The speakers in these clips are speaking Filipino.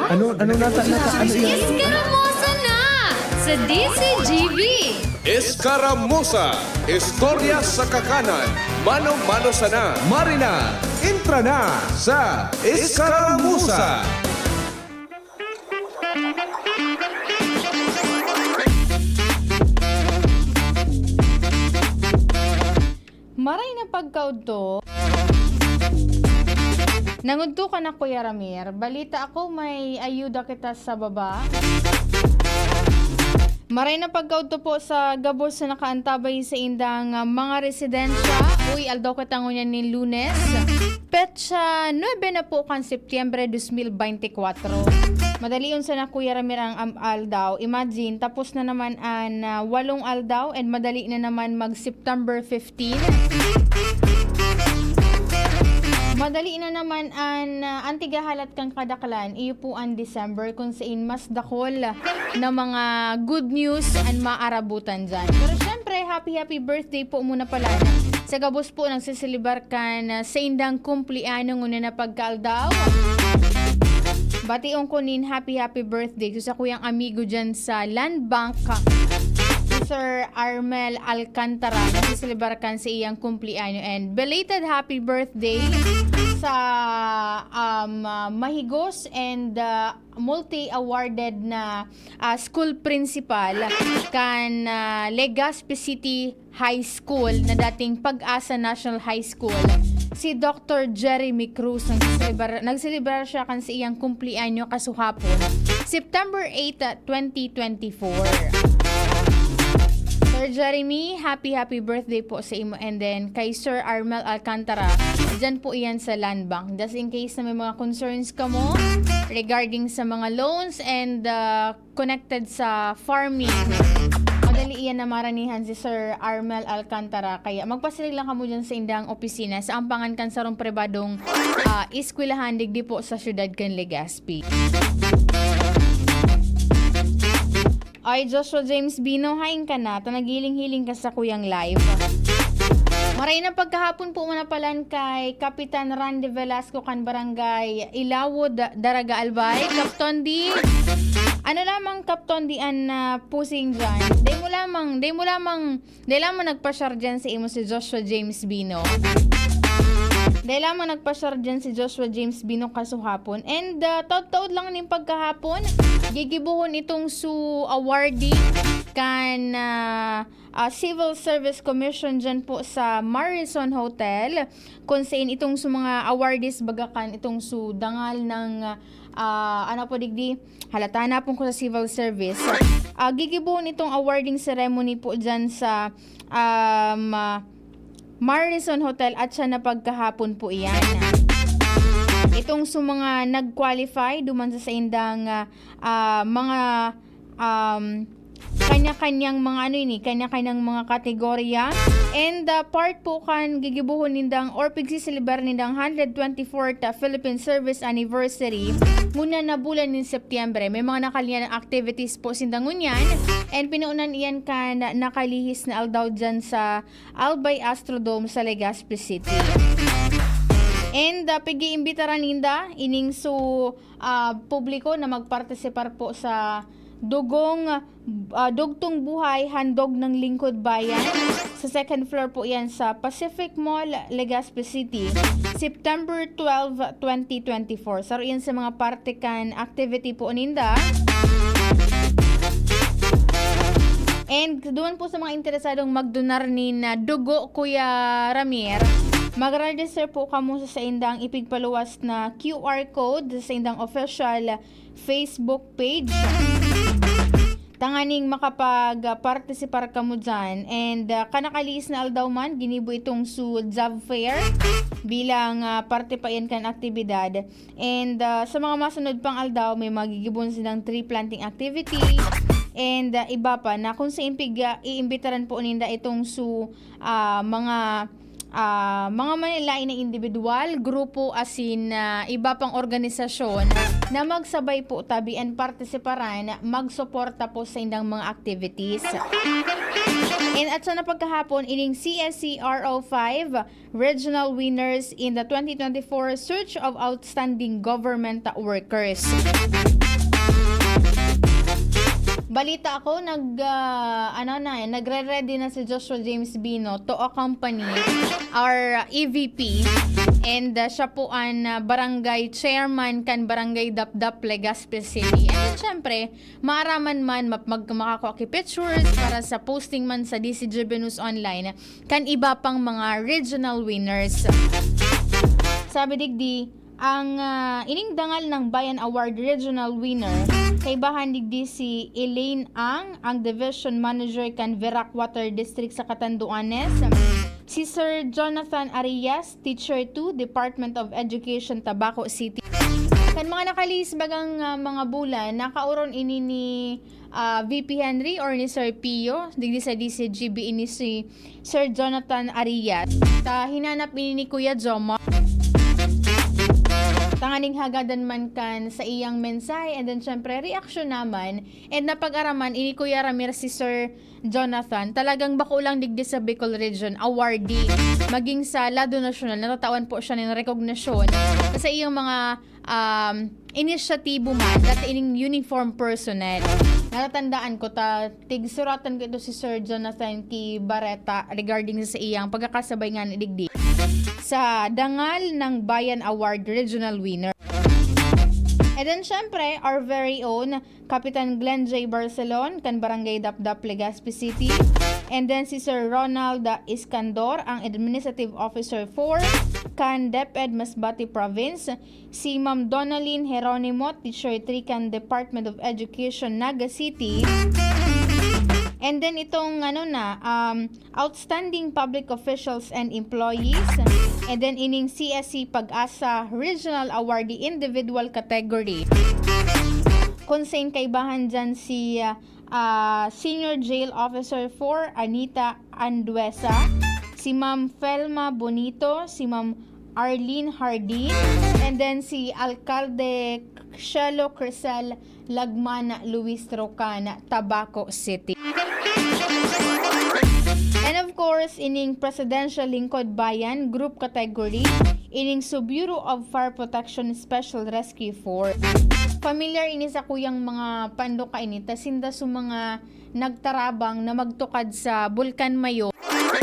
Ano nata ano yan? Iskaramosa na sa DCGV. Escaramuza, istorya sa kakanan, mano-mano sana. Marina, intra na sa Escaramuza. Maray na pagkaudto. Nangudto ka na, Kuya Ramir. Balita ako may ayuda kita sa baba. Maray na pagkaudto po sa gabos na nakaantabay sa indang mga residensya. Uy, aldaw katangunan ni Lunes. Petsa 9 na po kan Setyembre 2024. Madali yun sana, Kuya Ramir, ang aldaw. Imagine, tapos na naman ang 8 aldaw and madali na naman mag-September 15. Madali na naman ang antigahalat kang kadaklan. Iyo po ang December kung saan mas dakol na mga good news ang maarabutan dyan. Pero syempre, happy birthday po muna pala. Sa gabos po nagsisilibar kan sa indang kumpliano nguna na pagkaldaw. Bationg ko nin happy birthday sa kuyang amigo dyan sa Land Bank, Sir Armel Alcantara. Nagsisilibarkan sa iyang kumpliano and belated happy birthday sa mahigos and multi-awarded na school principal kan Legazpi City High School na dating Pag-asa National High School, si Dr. Jeremy Cruz. Nagselebrar siya kan sa iyang kumplianyo kasuhapon, September 8, 2024. Sir Jeremy, happy birthday po sa imo, and then kay Sir Armel Alcantara, dyan po iyan sa Land Bank. Just in case na may mga concerns ka mo regarding sa mga loans and connected sa farming, madali iyan na maranihan si Sir Armel Alcantara. Kaya magpasilig lang ka mo dyan sa indang opisina sa ampangan kan sarong pribadong iskwilahan digdi po sa syudad kan Legazpi. Ay, Joshua James Bino, haing ka na. Tanagiling-hiling ka sa kuyang live. Maray na pagkahapon po muna palan kay Kapitan Randy Velasco kan Barangay Ilawod, Daraga Albay. Kapton di, ano lamang Kapton di an pusing dyan. Di mo lamang nagpasyar dyan sa imo si Joshua James Bino. Dahil lamang nagpasyar dyan si Joshua James Bino kasuhapon. And taod-taod lang ning pagkahapon, gigibuhon itong su awardee kan Civil Service Commission dyan po sa Marrison Hotel. Kung saan itong su mga awardees bagakan itong su dangal ng ano po digdi, halata na po ko sa Civil Service. Gigibuhon itong awarding ceremony po dyan sa Marrison Hotel at siya na pagkahapon po iyan. Itong mga nag-qualify duman sa indang mga kanya-kanyang mga kanya-kanyang mga kategorya, and part po kan gigibuhon nindang or pigsisilibar nindang 124th Philippine Service Anniversary muna na bulan ng Setyembre. May mga nakalian activities po sindangon yan, and pinuunan iyan kan nakalihis na aldaw dyan sa Albay Astrodome sa Legazpi City. And pigi-imbitaran ninda ining publiko na magpartisipar po sa Dugtong Buhay Handog ng Lingkod Bayan. Sa second floor po yan sa Pacific Mall, Legazpi City, September 12, 2024. So yan sa mga partikan activity po ninda. And doon po sa mga interesadong magdonar ni na dugo, Kuya Ramir, mag-register po kamo sa indang ipigpaluwas na QR code sa indang official Facebook page. Tanganing makapag-participar ka mo dyan. And kanakalis na aldaw man, ginibo itong job fair bilang parte pa yan kan aktibidad. And sa mga masunod pang aldaw, may magigibon silang tree planting activity. And iba pa na kung sa iimbitaran po ninda itong mga manilain na individual, grupo, asin iba pang organisasyon na magsabay po tabi and partisiparan, magsuporta po sa indang mga activities. And at sa napagkahapon, ining CSCRO5 regional winners in the 2024 Search of Outstanding Government Workers. Balita ako, nagre-ready na si Joshua James Bino to accompany our EVP and siya po ang barangay chairman kan barangay Dapdap, Legazpi City. And then, syempre, maaraman man makakuha ki pictures para sa posting man sa DCGB News Online kan iba pang mga regional winners. Sabi digdi, ang ining dangal ng Bayan Award Regional Winner kay bahan digdi si Elaine ang Division Manager kan Verac Water District sa Catanduanes. Si Sir Jonathan Arias, Teacher 2, Department of Education, Tabaco City. Kan mga nakalis bagang mga bulan, nakauron ini ni VP Henry or ni Sir Pio, digdi sa DCGB ini si Sir Jonathan Arias. Hinanap ini ni Kuya Jomo. Tanganing hagadan man kan sa iyang mensahe and then syempre reaction naman and napag-araman ini Kuya Ramir si Sir Jonathan talagang bako lang digdi sa Bicol Region awardee maging sa lado nasyonal natatawan po siya ng rekognasyon sa iyang mga inisyatibo man dati ining uniform personnel. Natatandaan ko tigsuratan ko ito si Sir Jonathan K. Barreta regarding sa iyang pagkakasabay nga ni digdi sa dangal ng Bayan Award Regional Winner. And then syempre, our very own Kapitan Glenn J. Barcelon kan Barangay Dapdap, Legazpi City. And then si Sir Ronald Iskandor, ang Administrative Officer 4 kan DepEd Masbate Province. Si Ma'am Donalyn Heronimo, Teacher 3 kan Department of Education, Naga City. And then itong outstanding public officials and employees. And then ining CSC Pag-asa Regional Awardee Individual Category. Konsain kaibahan dyan si Senior Jail Officer 4 Anita Anduesa, si Ma'am Felma Bonito, si Ma'am Arlene Hardin, and then si Alcalde Shelo Crisel Lagmana Luis Rocana, Tabaco City. And of course, ining Presidential Lingkod Bayan Group Category, ining Subbureau of Fire Protection Special Rescue Force. Familiar ini sa kuyang mga pandoka ini, tasinda sa mga nagtarabang na magtukad sa Bulkan Mayo,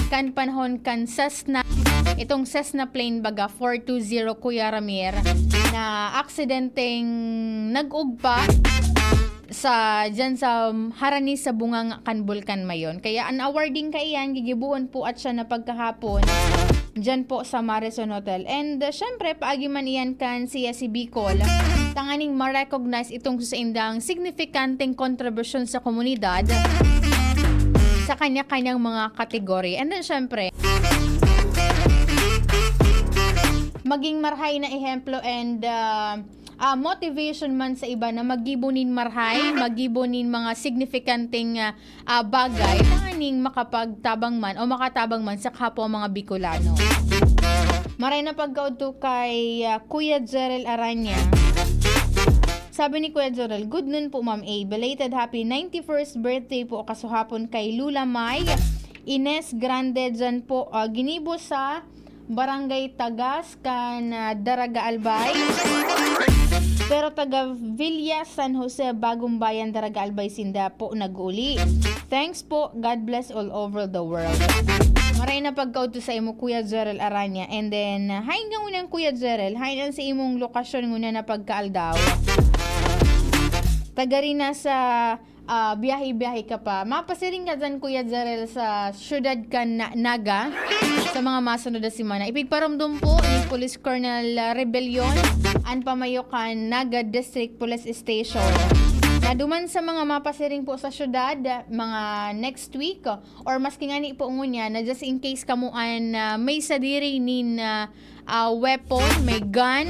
kan panahon kan Cessna, itong Cessna plane baga 420 Kuya Ramir, na aksidenteng nag-ugpa dyan sa harani sa bungang kan Bulkan Mayon. Kaya ang awarding kaiyan, gigibuhon po at siya na pagkahapon dyan po sa Marison Hotel. And syempre, paagi man iyan kan siya si Bicol, tanganing ma-recognize itong sa indang significanteng kontribusyon sa komunidad sa kanya-kanyang mga kategory. And then syempre, maging marhay na ehemplo and motivation man sa iba na magibonin marhay, magibonin mga significanteng bagay na aning makapagtabang man o makatabang man sa kapwa mga Bicolano. Maray na pagkauto kay Kuya Jerel Aranya. Sabi ni Kuya Jerel, good noon po Ma'am A. Belated happy 91st birthday po kasuhapon kay Lula May Ines Grande dyan po ginibo sa Barangay Tagas kan Daraga Albay. Pero taga Villa San Jose Bagong Bayan Daraga Albay Sinda po nag-uli. Thanks po. God bless all over the world. Maray na pagkauto sa imo Kuya Jerel Aranya. And then hain nga unang Kuya Jerel, hain sa imong lokasyon nguna na pagkaaldaw. Taga rin na sa biyahe-biyahe ka pa. Mapasiring ka dyan Kuya Jerel sa syudad kan Naga sa mga masunod na simana. Ipigparamdom po ni Police Colonel Rebellion ang pamayokan Naga District Police Station. Naduman sa mga mapasiring po sa syudad mga next week or maski nga ni po ngunya na just in case kamuan may sadiri nin weapon, may gun,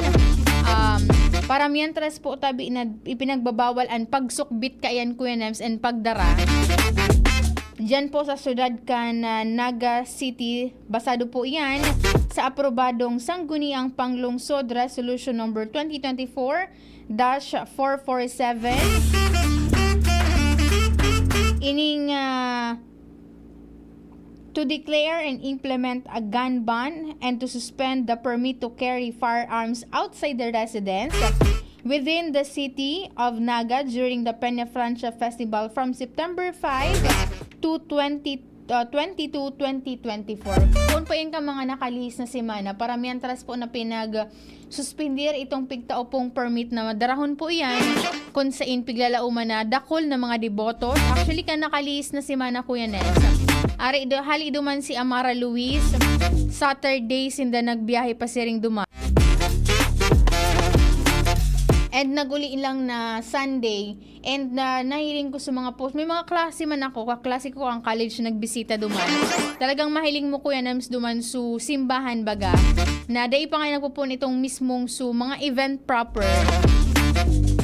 para mientras po tabi na ipinagbabawal ang pagsukbit kayan Kuya Nems and pagdara. Diyan po sa syudad kan Naga City, basado po yan sa aprobadong sangguniang panglungsod resolution number 2024-447. Ining to declare and implement a gun ban and to suspend the permit to carry firearms outside the residence within the city of Naga during the Peña Francia Festival from September 5 to 22, 2024. Kung pa yun ka mga nakalihis na semana, para mientras po na pinag-suspender itong pigtaopong permit na madarahon po yan kung sa piglalauman na dakol na mga deboto. Actually, ka nakalihis na semana Kuya Nels. Hali duman si Amara Luis, Saturday sinda nagbiyahe pa siring duman. And naguli lang na Sunday. And nahiling ko sa mga post. May mga klase man ako. Kaklase ko ang college nagbisita duman. Talagang mahiling mo Kuya Nams duman su simbahan baga. Na dahil pa nga nagpupun itong mismong su mga event proper.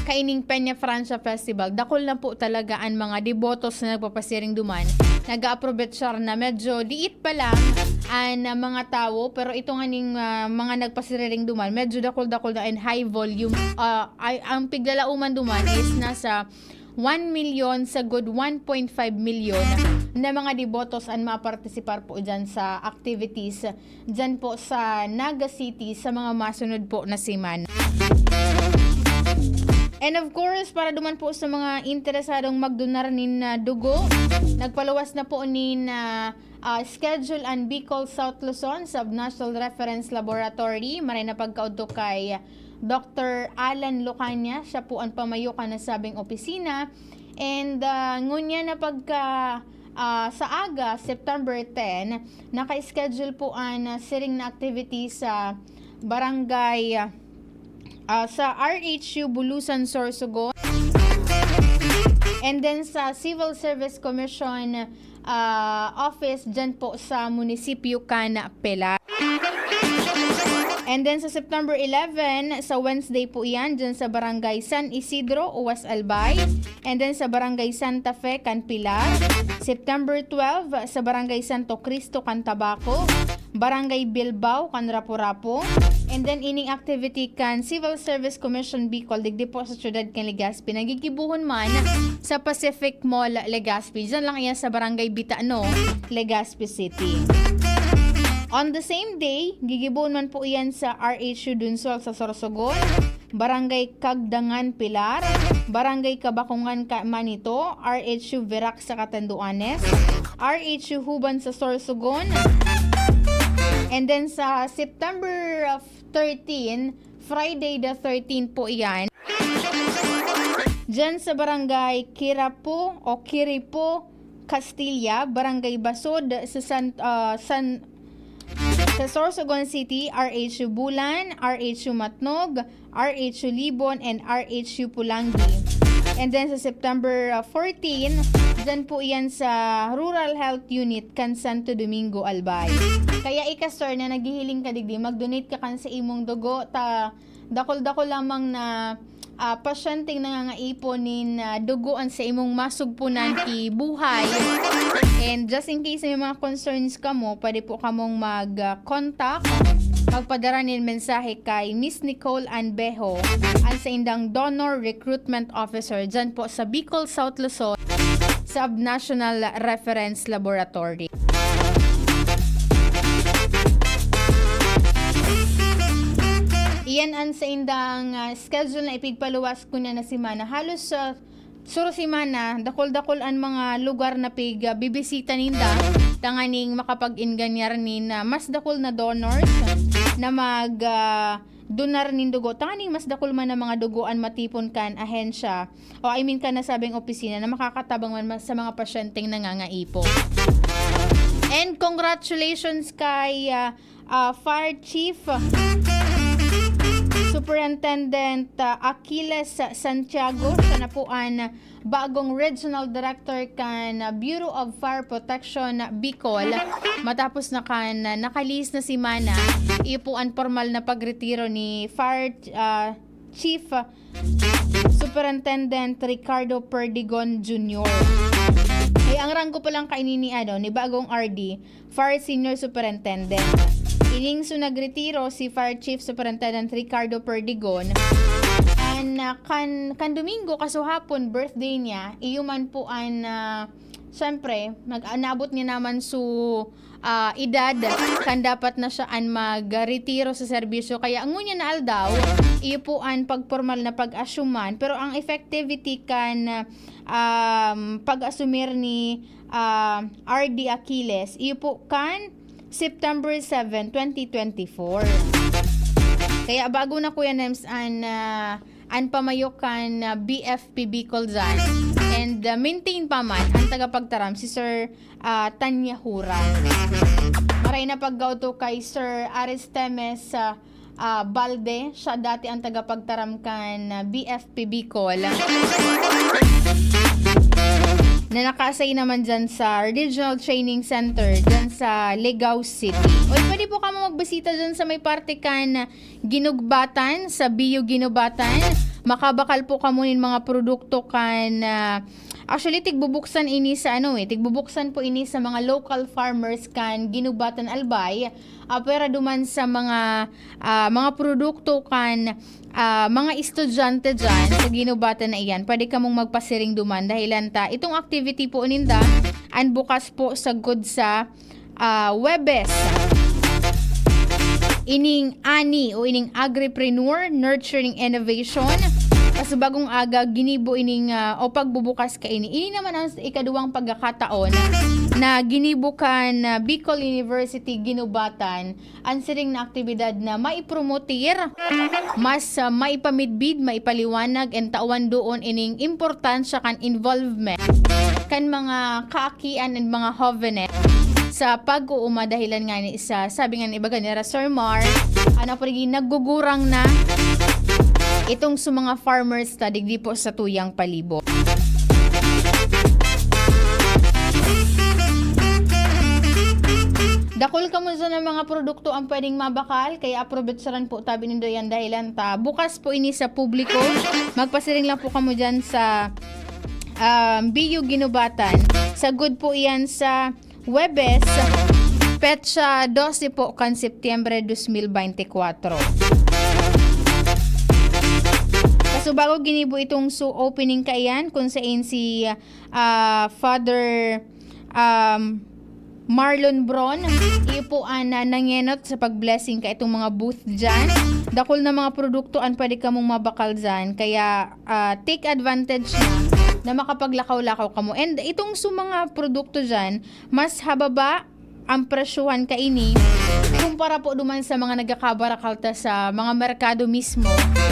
Kaining Peña Francia Festival. Dakol na po talaga ang mga debotos na nagpapasiring duman. Nag-aprovechar na medyo diit pa lang ang mga tao, pero ito nga ning mga nagpasiriring duman, medyo dakol-dakol na and high volume. Ang piglalauman duman is nasa 1 million sa good 1.5 million na mga debotos ang mapartisipar po dyan sa activities dyan po sa Naga City sa mga masunod po na semana. And of course, para duman po sa mga interesadong magdonar nin dugo, nagpaluwas na po nin schedule ang Bicol South Luzon Subnational Reference Laboratory. Maray na pagkaudto kay Dr. Alan Lucania. Siya po ang pamayo ka na sabing opisina. And ngunya na pagka sa aga, September 10, naka-schedule po ang siring na activity sa barangay sa RHU Bulusan, Sorsogon. And then sa Civil Service Commission office dyan po sa munisipyo Cana Pela. And then sa September 11, sa Wednesday po yan, dyan sa Barangay San Isidro, Uwas Albay. And then sa Barangay Santa Fe, Canpilar. September 12, sa Barangay Santo Cristo, Cantabaco. Barangay Bilbao, Canrapo-Rapo. And then ining activity kan Civil Service Commission Bicol, digdi po sa syudad kan Legazpi. Nagigibuhon man sa Pacific Mall, Legazpi. Diyan lang yan sa Barangay Bitano, Legazpi City. On the same day, gigibuhon man po iyan sa RHU Dunsol sa Sorsogon, Barangay Kagdangan Pilar, Barangay Kabakungan Manito, RHU Verac sa Catanduanes, RHU Huban sa Sorsogon. And then sa September 13, Friday the 13 po iyan, dyan sa Barangay Kirapo o Kiripo, Castilla, Barangay Basod sa Sorsogon City, RHU Bulan, RHU Matnog, RHU Libon, and RHU Pulangi. And then sa September 14, dyan po yan sa Rural Health Unit kan Santo Domingo, Albay. Kaya ikastor na naghihiling ka digdi, mag-donate ka kan sa imong dugo, dakol-dakol lamang na pasyenteng nangangaiponin dugoan sa imong masugpunan ki buhay. And just in case may mga concerns ka mo, pwede po kamong mag-contact, magpadara nin mensahe kay Miss Nicole Anbejo, ang sa indang Donor Recruitment Officer dyan po sa Bicol South Luzon Subnational Reference Laboratory. Iyan ang sa indang schedule na ipigpaluwas ko na semana. Halos suro semana, dakol-dakol ang mga lugar na bibisita ninda. Tanganing makapag-inganyar nin mas dakol na donors na donar nin dugo. Tanganing mas dakol man na mga dugoan matipon kan ahensya o I mean kan nasabing opisina na makakatabang man sa mga pasyenteng nangangaipo. And congratulations kay Fire Chief Superintendent Aquiles Santiago. Siya na po ang bagong Regional Director kan Bureau of Fire Protection Bicol. Matapos na kan nakalis na si Mana, iyo po ang formal na pagretiro ni Fire Chief Superintendent Ricardo Perdigon Jr. Ay, ang ranggo pa lang kainin ni bagong RD, Fire Senior Superintendent. Ining so nagretiro si Fire Chief Superintendent Ricardo Perdigon. And kan Domingo kaso hapon birthday niya, iyuman po ang syempre, nag-anabot niya naman su edad kan dapat na siya an mag-retiro sa serbisyo. Kaya ang ngunya na aldaw, iyo po an pagformal na pag-asyuman. Pero ang effectivity kan pag-asumir ni RD Aquiles, iyo po kan September 7, 2024. Kaya bago na Kuya Nems an pamayokan BFP Bicol dyan. And maintain pa man ang tagapagtaram si Sir Tanya Hura. Maray na paggauto kay Sir Aristemes Balde. Siya dati ang tagapagtaram kan BFP Bicol. Na nakasay naman dyan sa Regional Training Center dyan sa Legao City. O pwede po kamo magbisita dyan sa may parte kan Ginugbatan, sa Bio Ginubatan. Makabakal po kamo nin mga produkto kan actually tigbubuksan ini sa tigbubuksan po ini sa mga local farmers kan Ginubatan Albay. Pero duman sa mga produkto kan mga estudyante dyan sa Ginubatan na iyan, pwede ka mong magpasiring duman dahilan itong activity po ninda an bukas po sa good sa Webes ining ani o ining agripreneur nurturing innovation. Kasi bagong aga ginibo ining o pagbubukas ka ini naman ang ikaduwang pagkakataon na ginibo kan Bicol University Ginubatan ang siring na aktibidad na maipromotir, mas maipamidbid, maipaliwanag and tawan doon ining importansya kan involvement kan mga kaakian and mga hovenet sa pag-uuma dahilan nga ni isa. Sabi nga ni iba ganira Sir Mar, naggugurang na itong sa mga farmers digdi po sa tuyang palibot. Dakol ka mo dyan ng mga produkto ang pwedeng mabakal, kaya aprobetsaran po tabi nindo yan dahilan bukas po ini sa publiko. Magpasiring lang po kamo dyan sa Bio Ginubatan. Sa good po yan sa Webes, petsa 12 po kan Setyembre 2024. So bago ginibo itong opening kaiyan kung saan si Father Marlon Bron ipuan na nangenot sa pag-blessing ka itong mga booth dyan. Dakol na mga produkto ang pwede ka mong mabakal dyan. Kaya take advantage na makapaglakaw-lakaw ka mo. And itong mga produkto dyan, mas hababa ang presyuhan kaini kumpara po duman sa mga nagkakabarakalta sa mga merkado mismo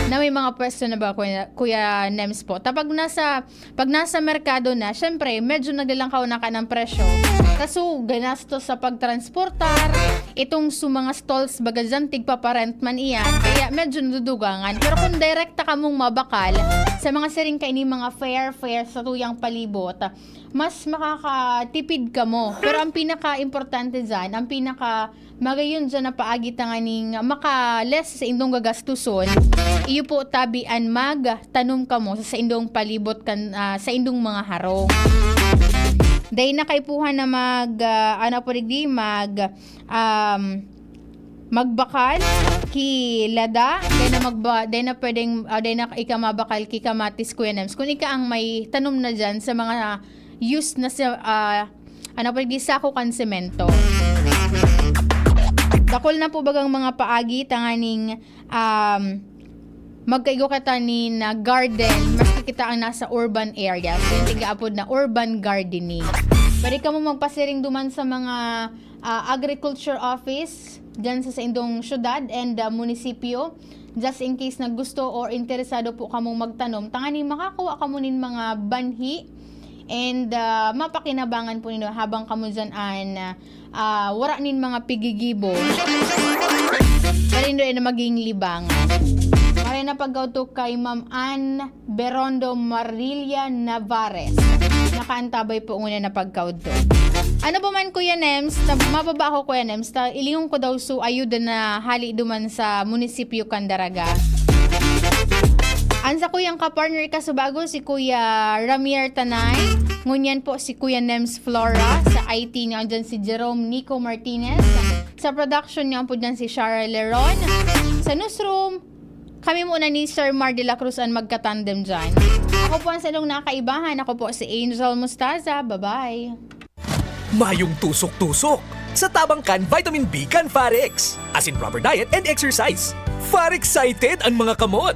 na may mga pwesto na ba Kuya Nems po. Pag nasa merkado na, syempre medyo naglalangkaw na ka ng presyo. Kaso ganastos sa pagtransportar, itong mga stalls baga dyan, tigpaparent man iyan. Kaya medyo nadudugangan. Pero kung direkta ka mong mabakal sa mga siring kaini mga fair sa tuyang palibot, mas makakatipid ka mo. Pero ang pinaka-importante dyan, ang magayon dyan na paagi tanganing makales sa indong gagastuson, iyo po tabian magtanom ka mo sa indong palibot kan sa indong mga harong. Dahil nakaipuhan na magbakal kilada dahil na pwedeng dahil na ika mabakal kikamatis Kuya Nems kung ika ang may tanom na dyan sa mga use na sa sako kan semento. Dakol na po bagang mga paagi tanganing magkaigo ka ni na garden mas kita ang nasa urban area. So yung tigaapod na urban gardening. Pwede ka mo magpasiring duman sa mga agriculture office dyan sa indong syudad and munisipyo. Just in case na gusto or interesado po kamong magtanom, tanganing makakuha ka mo nin mga banhi and mapakinabangan po ninyo habang kamo dyan wara nin mga pigigibo parindo na maging libangan. Maray na paggauto kay Ma'am Ann Berondo Marilia Navarez. Nakaantabay po una na pagkauto. Ano ba man Kuya Nems, mababa ako Kuya Nems, ilingon ko daw ayuda na hali duman sa munisipyo Candaraga. Ansa ko yung kapartner ka subago si Kuya Ramier Tanay. Ngunyan po si Kuya Nems Flora. Sa IT niya dyan si Jerome Nico Martinez. Sa production niya po dyan si Shara Leron. Sa newsroom, Kami muna ni Sir Mar de la Cruz ang magkatandem dyan. Ako po ang salong nakaibahan. Ako po si Angel Mustaza. Bye-bye. Mayong tusok-tusok. Sa Tabangkan Vitamin B Can Farex. As in proper diet and exercise. Far excited ang mga kamot.